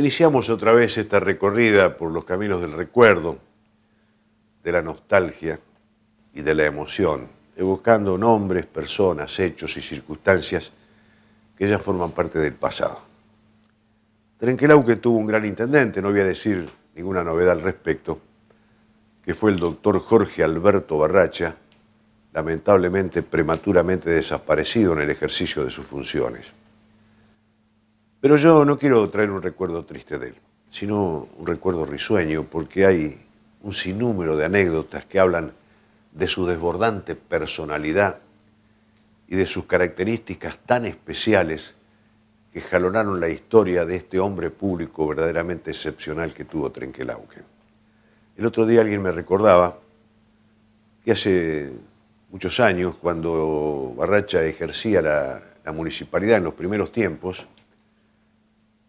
Iniciamos otra vez esta recorrida por los caminos del recuerdo, de la nostalgia y de la emoción, evocando nombres, personas, hechos y circunstancias que ya forman parte del pasado. Trenquelauquen tuvo un gran intendente, no voy a decir ninguna novedad al respecto, que fue el doctor Jorge Alberto Barracha, lamentablemente prematuramente desaparecido en el ejercicio de sus funciones. Pero yo no quiero traer un recuerdo triste de él, sino un recuerdo risueño, porque hay un sinnúmero de anécdotas que hablan de su desbordante personalidad y de sus características tan especiales que jalonaron la historia de este hombre público verdaderamente excepcional que tuvo Trenquelauquen. El otro día alguien me recordaba que hace muchos años, cuando Barracha ejercía la municipalidad en los primeros tiempos,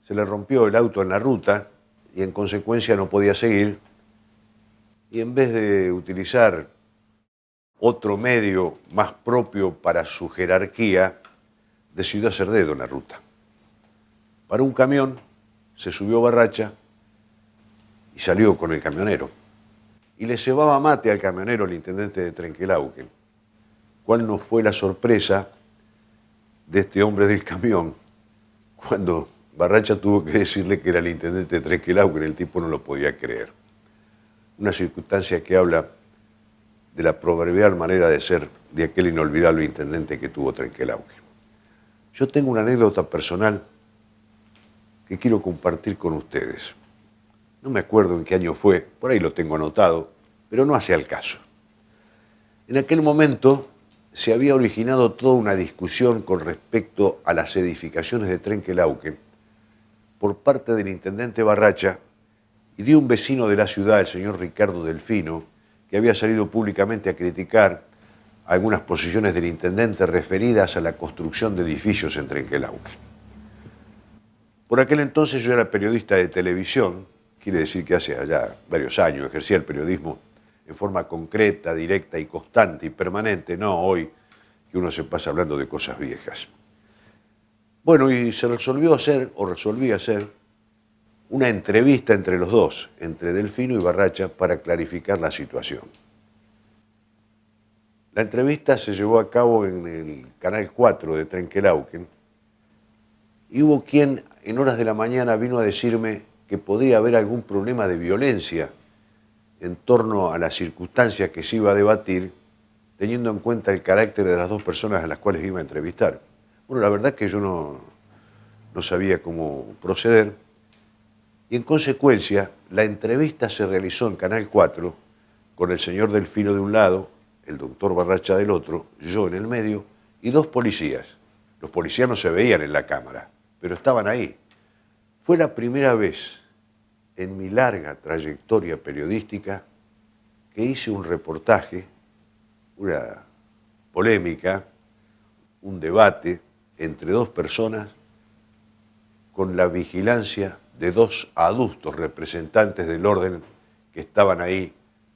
se le rompió el auto en la ruta y en consecuencia no podía seguir, y en vez de utilizar otro medio más propio para su jerarquía, decidió hacer dedo en la ruta. Paró un camión, se subió Barracha y salió con el camionero. Y le cebaba mate al camionero, el intendente de Trenquelauquen. ¿Cuál no fue la sorpresa de este hombre del camión cuando Barracha tuvo que decirle que era el intendente de Trenquelauquen? El tipo no lo podía creer. Una circunstancia que habla de la proverbial manera de ser de aquel inolvidable intendente que tuvo Trenquelauquen. Yo tengo una anécdota personal que quiero compartir con ustedes. No me acuerdo en qué año fue, por ahí lo tengo anotado, pero no hace al caso. En aquel momento se había originado toda una discusión con respecto a las edificaciones de Trenquelauquen por parte del intendente Barracha y de un vecino de la ciudad, el señor Ricardo Delfino, que había salido públicamente a criticar algunas posiciones del intendente referidas a la construcción de edificios en Trenquelauquen. Por aquel entonces yo era periodista de televisión, quiere decir que hace ya varios años ejercía el periodismo en forma concreta, directa y constante y permanente, no hoy que uno se pasa hablando de cosas viejas. Bueno, y se resolví hacer una entrevista entre los dos, entre Delfino y Barracha, para clarificar la situación. La entrevista se llevó a cabo en el Canal 4 de Trenquelauquen y hubo quien en horas de la mañana vino a decirme que podría haber algún problema de violencia en torno a las circunstancias que se iba a debatir, teniendo en cuenta el carácter de las dos personas a las cuales iba a entrevistar. Bueno, la verdad es que yo no sabía cómo proceder, y en consecuencia la entrevista se realizó en Canal 4 con el señor Delfino de un lado, el doctor Barracha del otro, yo en el medio y dos policías. Los policías no se veían en la cámara, pero estaban ahí. Fue la primera vez en mi larga trayectoria periodística que hice un reportaje, una polémica, un debate entre dos personas con la vigilancia de dos adustos representantes del orden que estaban ahí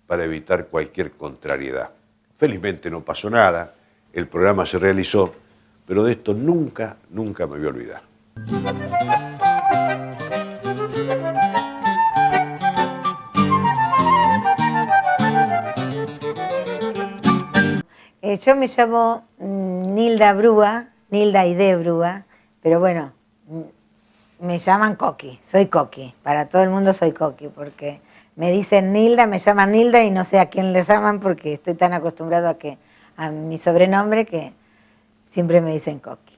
para evitar cualquier contrariedad. Felizmente no pasó nada, el programa se realizó, pero de esto nunca me voy a olvidar. Yo me llamo Nilda Brúa, Nilda Aide Brúa, pero bueno, me llaman Coqui, soy Coqui, para todo el mundo soy Coqui, porque me dicen Nilda, me llaman Nilda y no sé a quién le llaman porque estoy tan acostumbrado a mi sobrenombre que siempre me dicen Coqui.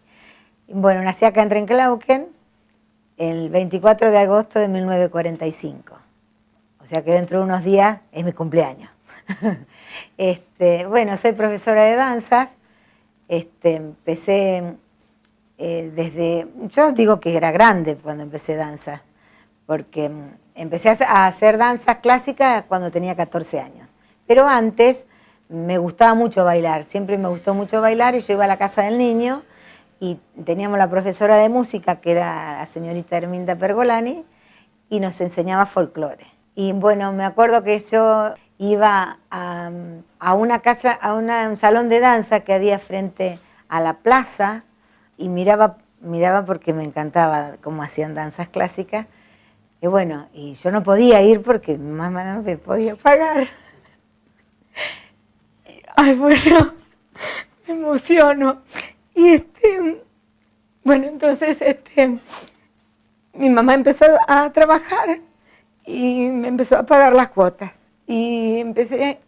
Bueno, nací acá en Trenquelauquen el 24 de agosto de 1945, o sea que dentro de unos días es mi cumpleaños. Bueno, soy profesora de danzas, empecé yo digo que era grande cuando empecé danza, porque empecé a hacer danzas clásicas cuando tenía 14 años, pero antes me gustaba mucho bailar, siempre me gustó mucho bailar y yo iba a la casa del niño y teníamos la profesora de música que era la señorita Herminda Pergolani y nos enseñaba folclore. Y bueno, me acuerdo que yo iba a una casa, a un salón de danza que había frente a la plaza y miraba porque me encantaba cómo hacían danzas clásicas Y bueno, y yo no podía ir porque mi mamá no me podía pagar. Ay, bueno, me emociono. Y bueno, entonces mi mamá empezó a trabajar y me empezó a pagar las cuotas. Y empecé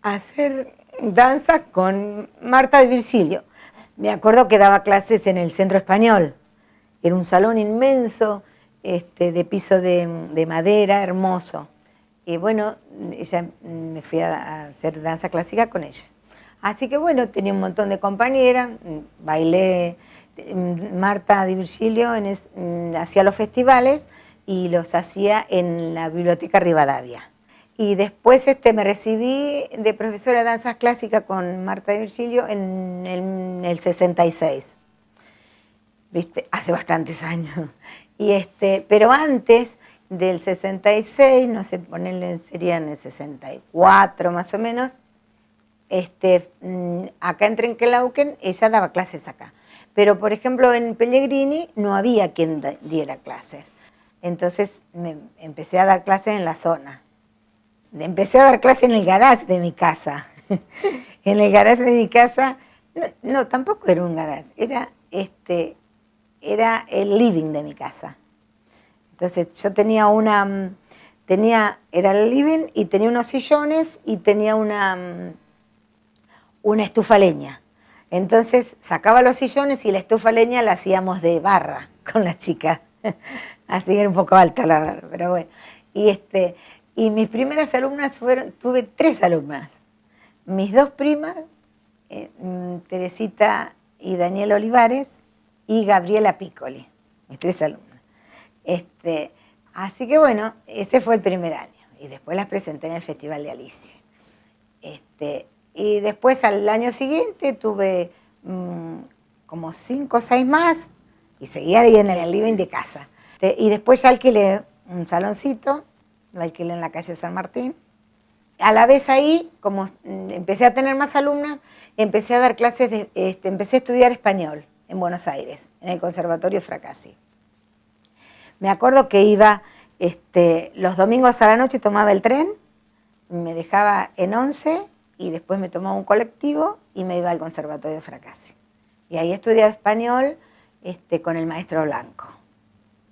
a hacer danza con Marta de Virgilio. Me acuerdo que daba clases en el Centro Español. Era un salón inmenso, de piso de madera, hermoso. Y bueno, me fui a hacer danza clásica con ella. Así que bueno, tenía un montón de compañeras, bailé, Marta Di Virgilio hacía los festivales y los hacía en la Biblioteca Rivadavia. Y después me recibí de profesora de danza clásica con Marta Di Virgilio en el 66. ¿Viste? Hace bastantes años. Pero antes del 66, no sé, ponerle, sería en el 64 más o menos, acá en Trenquelauquen ella daba clases acá. Pero, por ejemplo, en Pellegrini no había quien diera clases. Entonces empecé a dar clases en la zona. Empecé a dar clases en el garage de mi casa. En el garage de mi casa, no, tampoco era un garage, era el living de mi casa. Entonces yo tenía era el living y tenía unos sillones y tenía una estufa leña. Entonces sacaba los sillones y la estufa leña la hacíamos de barra con las chicas. Así era un poco alta la barra, pero bueno. Y mis primeras alumnas tuve 3 alumnas. Mis 2 primas, Teresita y Daniela Olivares, y Gabriela Piccoli, mis 3 alumnas. Así que bueno, ese fue el primer año. Y después las presenté en el Festival de Alicia. Y después al año siguiente tuve como 5 o 6 más y seguía ahí en el living de casa. Y después ya alquilé un saloncito, lo alquilé en la calle San Martín. A la vez ahí, como empecé a tener más alumnas, empecé a dar clases, empecé a estudiar español en Buenos Aires, en el Conservatorio Fracassi. Me acuerdo que iba los domingos a la noche, tomaba el tren, me dejaba en 11 y después me tomaba un colectivo y me iba al Conservatorio Fracassi. Y ahí estudiaba español con el maestro Blanco.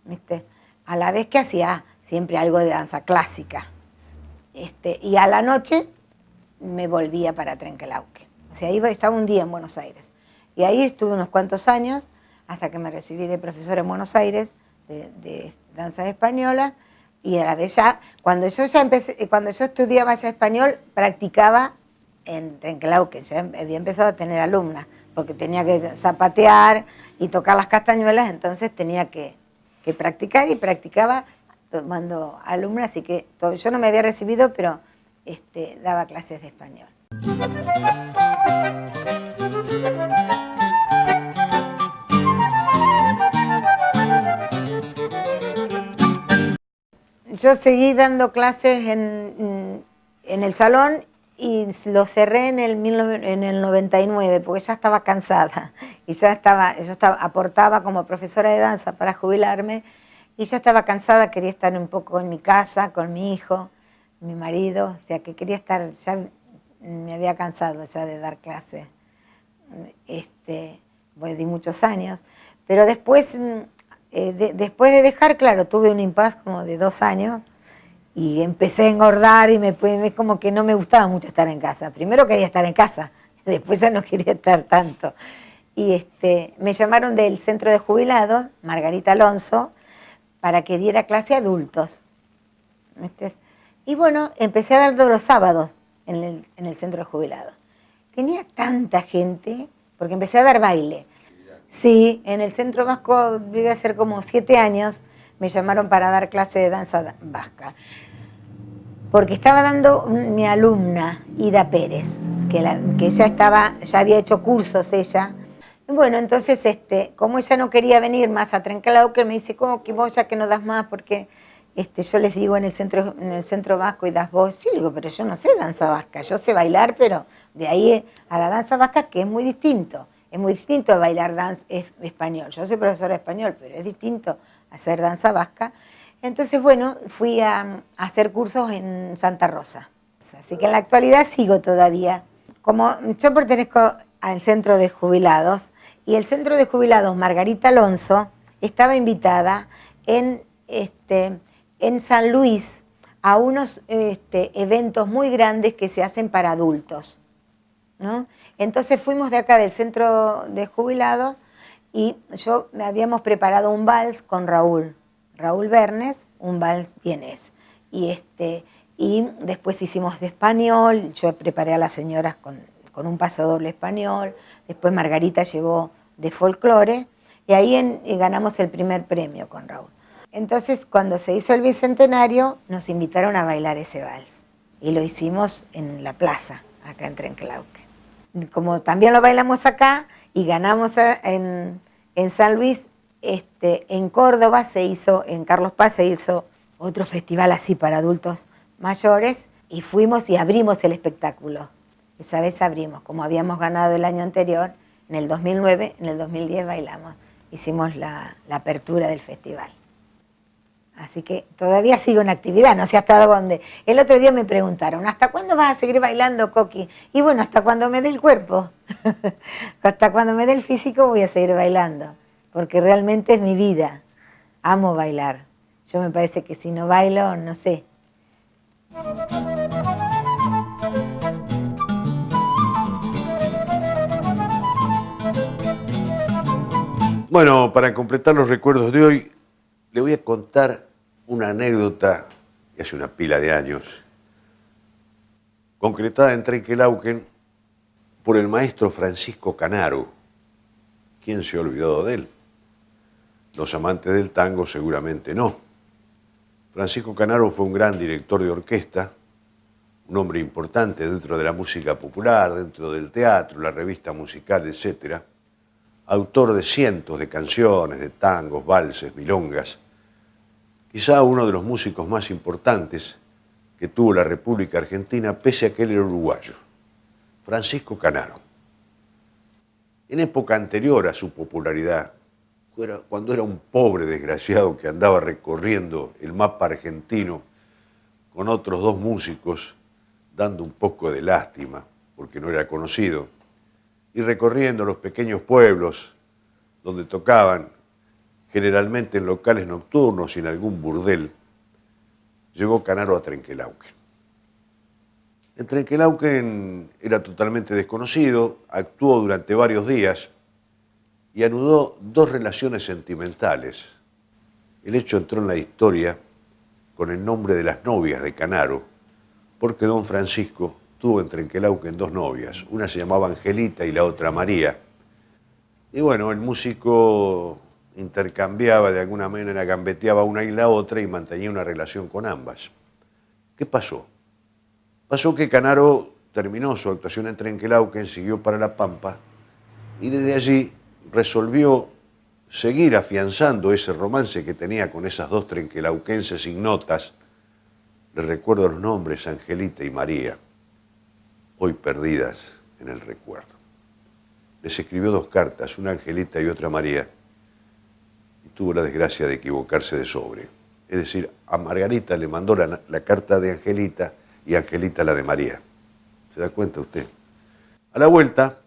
¿Viste? A la vez que hacía siempre algo de danza clásica. Y a la noche me volvía para Trenquelauquen. O sea, estaba un día en Buenos Aires. Y ahí estuve unos cuantos años, hasta que me recibí de profesora en Buenos Aires, de danzas españolas, y a la vez ya, cuando yo estudiaba ya español, practicaba en Trenquelauquen, ya había empezado a tener alumnas, porque tenía que zapatear y tocar las castañuelas, entonces tenía que practicar, y practicaba tomando alumnas, así que yo no me había recibido, pero daba clases de español. Yo seguí dando clases en el salón y lo cerré en el 99, porque ya estaba cansada y yo aportaba como profesora de danza para jubilarme y ya estaba cansada, quería estar un poco en mi casa con mi hijo, mi marido, o sea que quería estar, ya me había cansado ya de dar clases, pues di muchos años, pero después después de dejar, claro, tuve un impasse como de 2 años y empecé a engordar y como que no me gustaba mucho estar en casa. Primero quería estar en casa, después ya no quería estar tanto. Y me llamaron del centro de jubilados, Margarita Alonso, para que diera clase a adultos. Y bueno, empecé a dar todos los sábados en el centro de jubilados. Tenía tanta gente, porque empecé a dar baile. Sí, en el Centro Vasco viví hace como 7 años, me llamaron para dar clase de danza vasca. Porque estaba dando mi alumna, Ida Pérez, que ya había hecho cursos ella. Y bueno, entonces, como ella no quería venir más a Trenquelauquen, me dice, ¿cómo que vos ya que no das más? Porque yo les digo en el centro vasco y das vos. Yo le digo, pero yo no sé danza vasca, yo sé bailar, pero de ahí a la danza vasca, que es muy distinto. Es muy distinto a bailar danza español. Yo soy profesora de español, pero es distinto hacer danza vasca. Entonces, bueno, fui a hacer cursos en Santa Rosa. Así que en la actualidad sigo todavía. Como yo pertenezco al centro de jubilados, y el centro de jubilados Margarita Alonso estaba invitada en San Luis a unos eventos muy grandes que se hacen para adultos, ¿no? Entonces fuimos de acá del centro de jubilados y me habíamos preparado un vals con Raúl Bernes, un vals vienés. Y después hicimos de español, yo preparé a las señoras con un paso doble español, después Margarita llevó de folclore, y ahí ganamos el primer premio con Raúl. Entonces, cuando se hizo el bicentenario, nos invitaron a bailar ese vals, y lo hicimos en la plaza, acá en Trenquelauquen. Como también lo bailamos acá, y ganamos en San Luis, en Córdoba en Carlos Paz se hizo otro festival así para adultos mayores, y fuimos y abrimos el espectáculo. Esa vez abrimos, como habíamos ganado el año anterior, en el 2009, en el 2010 bailamos, hicimos la apertura del festival. Así que todavía sigo en actividad, no sé hasta dónde. El otro día me preguntaron, ¿hasta cuándo vas a seguir bailando, Coqui? Y bueno, hasta cuando me dé el cuerpo, hasta cuando me dé el físico voy a seguir bailando, porque realmente es mi vida, amo bailar. Yo me parece que si no bailo, no sé. Bueno, para completar los recuerdos de hoy, le voy a contar una anécdota que hace una pila de años, concretada en Trenquelauquen por el maestro Francisco Canaro. ¿Quién se ha olvidado de él? Los amantes del tango seguramente no. Francisco Canaro fue un gran director de orquesta, un hombre importante dentro de la música popular, dentro del teatro, la revista musical, etc. Autor de cientos de canciones, de tangos, valses, milongas. Quizá uno de los músicos más importantes que tuvo la República Argentina, pese a que él era uruguayo. Francisco Canaro. En época anterior a su popularidad, cuando era un pobre desgraciado que andaba recorriendo el mapa argentino con otros dos músicos, dando un poco de lástima, porque no era conocido, y recorriendo los pequeños pueblos donde tocaban, generalmente en locales nocturnos y en algún burdel, llegó Canaro a Trenquelauquen. En Trenquelauquen era totalmente desconocido, actuó durante varios días y anudó dos relaciones sentimentales. El hecho entró en la historia con el nombre de las novias de Canaro, porque don Francisco tuvo en Trenquelauquen dos novias, una se llamaba Angelita y la otra María. Y bueno, el músico intercambiaba de alguna manera, gambeteaba una y la otra y mantenía una relación con ambas. ¿Qué pasó? Pasó que Canaro terminó su actuación en Trenquelauquen, siguió para La Pampa y desde allí resolvió seguir afianzando ese romance que tenía con esas dos trenquelauquenses ignotas. Les recuerdo los nombres, Angelita y María, hoy perdidas en el recuerdo. Les escribió dos cartas, una Angelita y otra María, y tuvo la desgracia de equivocarse de sobre. Es decir, a Margarita le mandó la carta de Angelita y a Angelita la de María. ¿Se da cuenta usted? A la vuelta,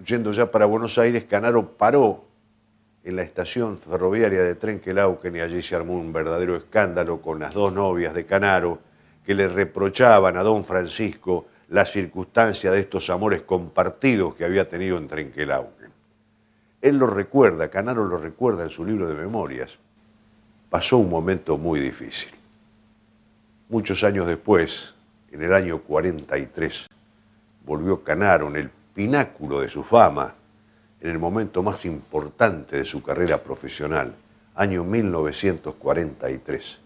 yendo ya para Buenos Aires, Canaro paró en la estación ferroviaria de Trenquelauquen y allí se armó un verdadero escándalo con las dos novias de Canaro que le reprochaban a don Francisco la circunstancia de estos amores compartidos que había tenido en Trenquelauquen. Él lo recuerda, Canaro lo recuerda en su libro de memorias. Pasó un momento muy difícil. Muchos años después, en el año 43, volvió Canaro en el pináculo de su fama, en el momento más importante de su carrera profesional, año 1943,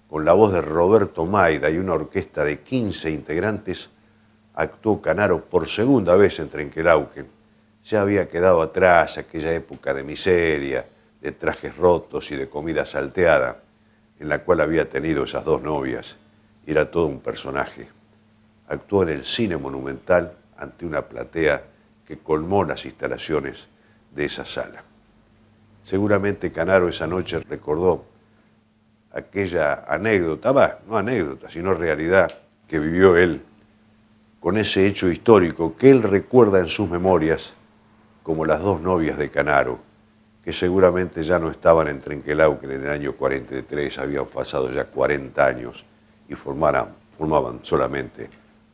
con la voz de Roberto Maida y una orquesta de 15 integrantes, actuó Canaro por segunda vez en Trenquelauquen. Ya había quedado atrás aquella época de miseria, de trajes rotos y de comida salteada, en la cual había tenido esas dos novias, y era todo un personaje. Actuó en el Cine Monumental ante una platea que colmó las instalaciones de esa sala. Seguramente Canaro esa noche recordó aquella anécdota, no anécdota, sino realidad que vivió él con ese hecho histórico que él recuerda en sus memorias como las dos novias de Canaro, que seguramente ya no estaban en Trenquelauquen en el año 43, habían pasado ya 40 años y formaban solamente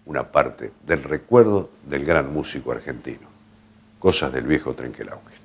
una parte del recuerdo del gran músico argentino. Cosas del viejo Trenquelauquen.